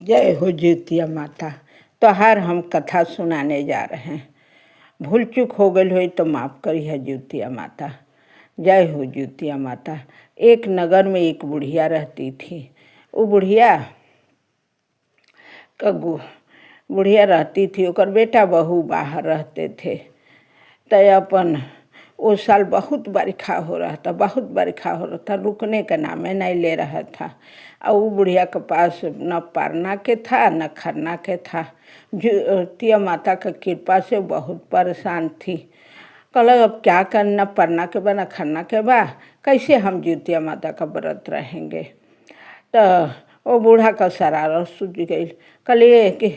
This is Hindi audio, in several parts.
जय हो ज्योतिया माता। तोहार हम कथा सुनाने जा रहे हैं। भूल चूक हो गई हो तो माफ़ करी है ज्योतिया माता। जय हो ज्योतिया माता। एक नगर में एक बुढ़िया रहती थी। वो बुढ़िया रहती थी, ओकर बेटा बहू बाहर रहते थे। तो अपन वो साल बहुत बरखा हो रहा था, रुकने का नाम नहीं ले रहा था। और वो बुढ़िया के पास न परना के था न खरना के था। ज्योतिया माता की कृपा से बहुत परेशान थी। कल अब क्या करना, परना के बा न खरना के बा, कैसे हम ज्योतिया माता का व्रत रहेंगे। तो वो बूढ़ा का शरारत सूझ गई। कल ये कि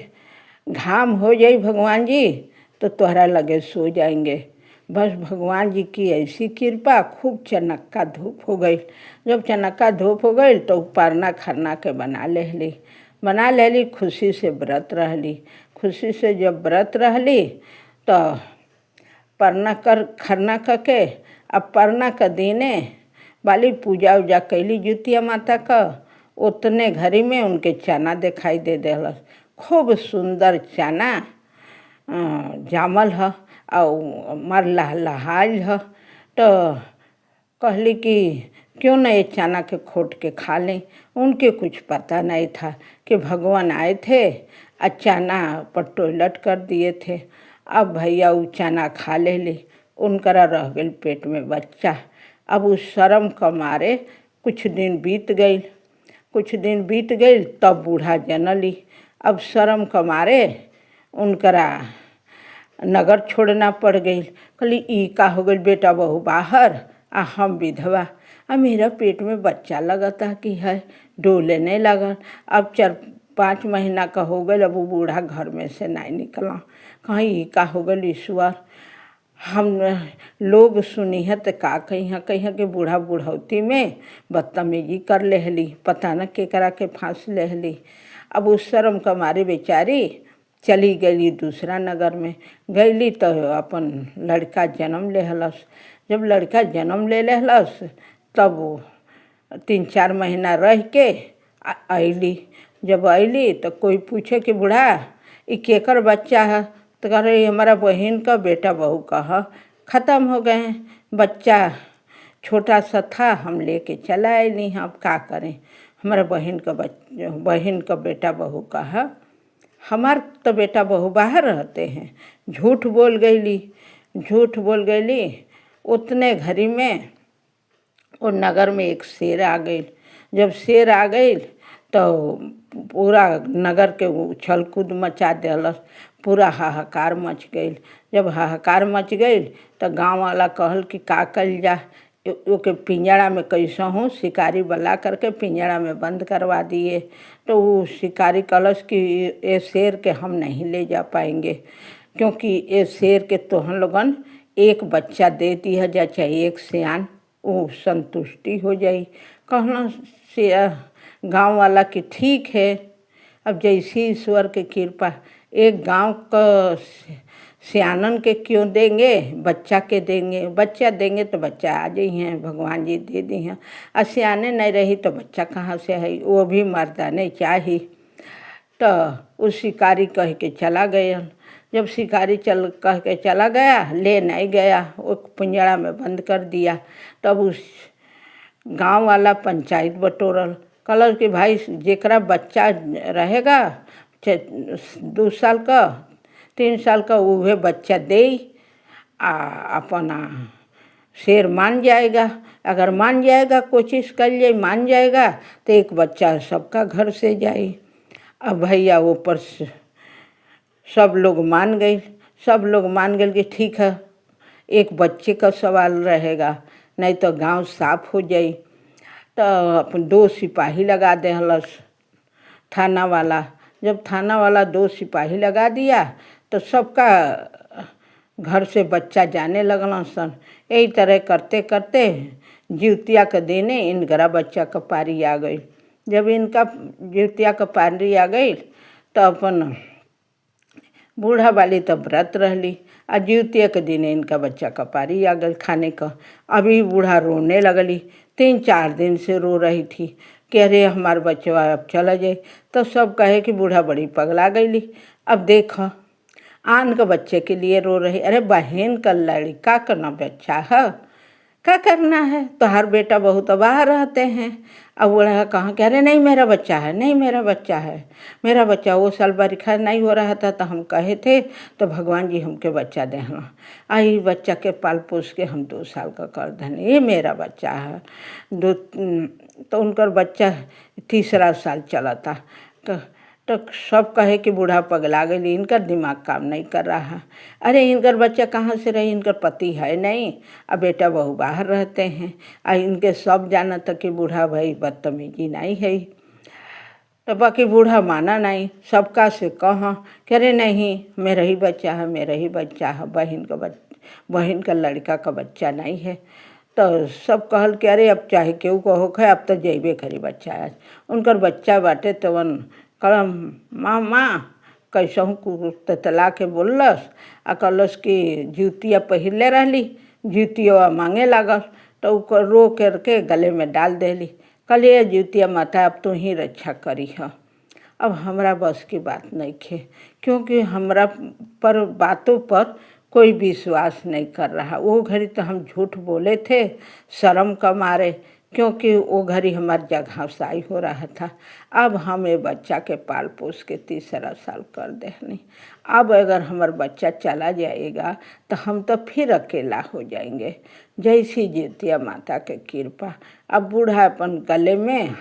घाम हो जाई भगवान जी तो तोहरा लगे सो जाएंगे। बस भगवान जी की ऐसी कृपा, खूब चनक्का धूप हो गई। जब चनक्का धूप हो गई तो परना खरना के बना ले ली, खुशी से व्रत रह ली। खुशी से जब व्रत रह ली तो खरना करके अब परना का दिने वाली पूजा उजा कैली ज्योतिया माता का। उतने घड़ी में उनके चना दिखाई दे दिलस। खूब सुंदर चना जामल है और मर लहलहाल है। तो कहली कि क्यों न ये चना के खोट के खा लें। उनके कुछ पता नहीं था कि भगवान आए थे और चना पर टॉयलेट कर दिए थे। अब भैया वो चना खा ले उनकरा रह गई पेट में बच्चा। अब उस शर्म के मारे कुछ दिन बीत गई तब बूढ़ा जनली। अब शर्म के मारे उनकरा नगर छोड़ना पड़ गई। कहली ई का हो गई, बेटा बहू बाहर आ हम विधवा, अब मेरा पेट में बच्चा लगता कि है, डोले नहीं लगल। अब 4-5 महीना का हो गई। अब वो बूढ़ा घर में से नहीं निकला। कहीं ई का हो गई ईश्वर, हम लोग सुनी है तो का कहीं के बूढ़ा बुढ़ौती में बदतमीजी कर लेहली, पता न केकरा के फांस लेहली। अब उस शर्म के मारे बेचारी चली गई दूसरा नगर में। गईली तो अपन लड़का जन्म लेहलस। जब लड़का जन्म ले लेहलस तब 3-4 महीना रह के अइली। जब अइली तो कोई पूछे कि बूढ़ा ये केकर बच्चा है, तो कह रही हमारा बहन का बेटा बहू का है, ख़त्म हो गए हैं। बच्चा छोटा सा था, हम लेके चला आए नहीं, अब क्या करें, हमारा बहन का बेटा बहू का है। हमार तो बेटा बहू बाहर रहते हैं। झूठ बोल गईली। उतने घड़ी में वो नगर में एक शेर आ गई। जब शेर आ गई तो पूरा नगर के उछल कूद मचा देलस। पूरा हाहाकार मच गई। जब हाहाकार मच गई तो गांव वाला कहल कि का कल जा, ओके पिंजड़ा में कैसा हूँ शिकारी बुला करके पिंजड़ा में बंद करवा दिए। तो वो शिकारी कहलस कि ये शेर के हम नहीं ले जा पाएंगे, क्योंकि ये शेर के तो हम लोगन एक बच्चा दे दिया जा, चाहे एक सियान, वो संतुष्टि हो जाई। कहना से गाँव वाला कि ठीक है। अब जैसी ईश्वर की कृपा, एक गांव का सियानन के क्यों देंगे, बच्चा के देंगे। बच्चा देंगे तो बच्चा आ जाई हैं, भगवान जी दे दी हैं। और सियाने नहीं रही तो बच्चा कहाँ से है, वो भी मर्दाने चाहिए। तो उस शिकारी कह के चला गया। जब शिकारी कह के चला गया, ले नहीं गया, वो पिंजड़ा में बंद कर दिया। तब उस गांव वाला पंचायत बटोरल, कहल कि भाई जेकरा बच्चा रहेगा 2 साल का 3 साल का, वह बच्चा दे अपना शेर मान जाएगा। अगर मान जाएगा, कोशिश कर ले मान जाएगा तो एक बच्चा सबका घर से जाए। अब भैया ऊपर सब लोग मान गए कि ठीक है, एक बच्चे का सवाल रहेगा, नहीं तो गांव साफ हो जाई। तो अपन 2 सिपाही लगा देहलस थाना वाला। जब थाना वाला 2 सिपाही लगा दिया तो सबका घर से बच्चा जाने लगल सन। यही तरह करते करते ज्योतिया के देने इनकरा बच्चा का पारी आ गई। जब इनका ज्योतिया का पारी आ गई तो अपन बूढ़ा वाली तो व्रत रहली। और ज्योतिया के दिन इनका बच्चा का पारी आ गई खाने का। अभी बूढ़ा रोने लगली, 3-4 दिन से रो रही थी कि अरे हमार बचवा अब चला जाए। तो सब कहे कि बूढ़ा बड़ी पगला गईली। अब देखो आन के बच्चे के लिए रो रही। अरे बहन का लड़का का ना बच्चा है, क्या करना है। तो हर बेटा बहू तो बाहर रहते हैं। अब बूढ़ा कहा कि अरे नहीं मेरा बच्चा है, नहीं मेरा बच्चा है, मेरा बच्चा। वो साल बरखा नहीं हो रहा था तो हम कहे थे तो भगवान जी हमके बच्चा देना। आई बच्चा के पाल पोस के हम 2 साल का कर देने, ये मेरा बच्चा है। तो उनका बच्चा 3रा साल चला था। तो सब कहे कि बूढ़ा पगला गई, इनका दिमाग काम नहीं कर रहा है। अरे इनकर बच्चा कहाँ से रही, इनकर पति है नहीं, अब बेटा बहू बाहर रहते हैं। इनके सब जाना था कि बूढ़ा भाई बदतमीजी नहीं है। तो बाकी बूढ़ा माना नहीं, सबका से कहा कि अरे नहीं मेरा ही बच्चा है, मेरा ही बच्चा है, बहन का लड़का का बच्चा नहीं है। तो सब कहल कि अरे अब चाहे केहू कहो है, अब तो जैबे करी बच्चा है। उनकर बच्चा बाटे तो कलम माँ कैसहू ततला के बोललस आ कहलस कि जूतिया पहिरले रहली, जूतिया मांगे लागल। तो रो करके गले में डाल देली। कहलिए जूतिया माता अब तू ही रक्षा करी है। अब हमरा बस की बात नहीं खे, क्योंकि हमरा पर बातों पर कोई विश्वास नहीं कर रहा। वो घड़ी तो हम झूठ बोले थे शर्म का मारे, क्योंकि वो घड़ी हमार जगहसाई हो रहा था। अब हमें बच्चा के पाल पोस के 3रा साल कर देनी। अब अगर हमार बच्चा चला जाएगा तो हम तो फिर अकेला हो जाएंगे। जैसी जीतिया माता के कृपा। अब बूढ़ा अपन गले में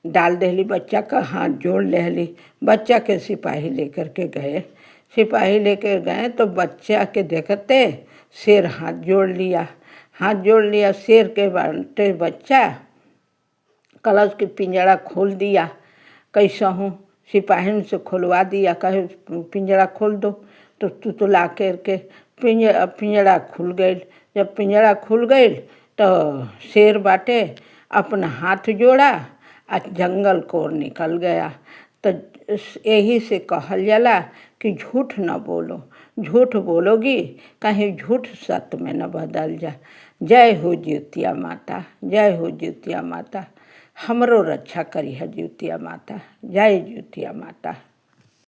डाल देली, बच्चा का हाथ जोड़ लेली। बच्चा के सिपाही लेकर के गए। सिपाही लेकर गए तो बच्चा के देखते शेर हाथ जोड़ लिया, हाथ जोड़ लिया। शेर के बाटे बच्चा कलश के पिंजरा खोल दिया। कैसहूँ सिपाही से खुलवा दिया, कहे पिंजरा खोल दो। तो तुतला करके पिंजरा खुल गई। जब पिंजरा खुल गई तो शेर बाटे अपना हाथ जोड़ा आ जंगल को निकल गया। तो यही से कहल जाला कि झूठ न बोलो, झूठ बोलोगी कहीं झूठ सत्य में न बदल जा। जय हो ज्योतिया माता, जय हो ज्योतिया माता। हमरो रक्षा करी है ज्योतिया माता। जय ज्योतिया माता।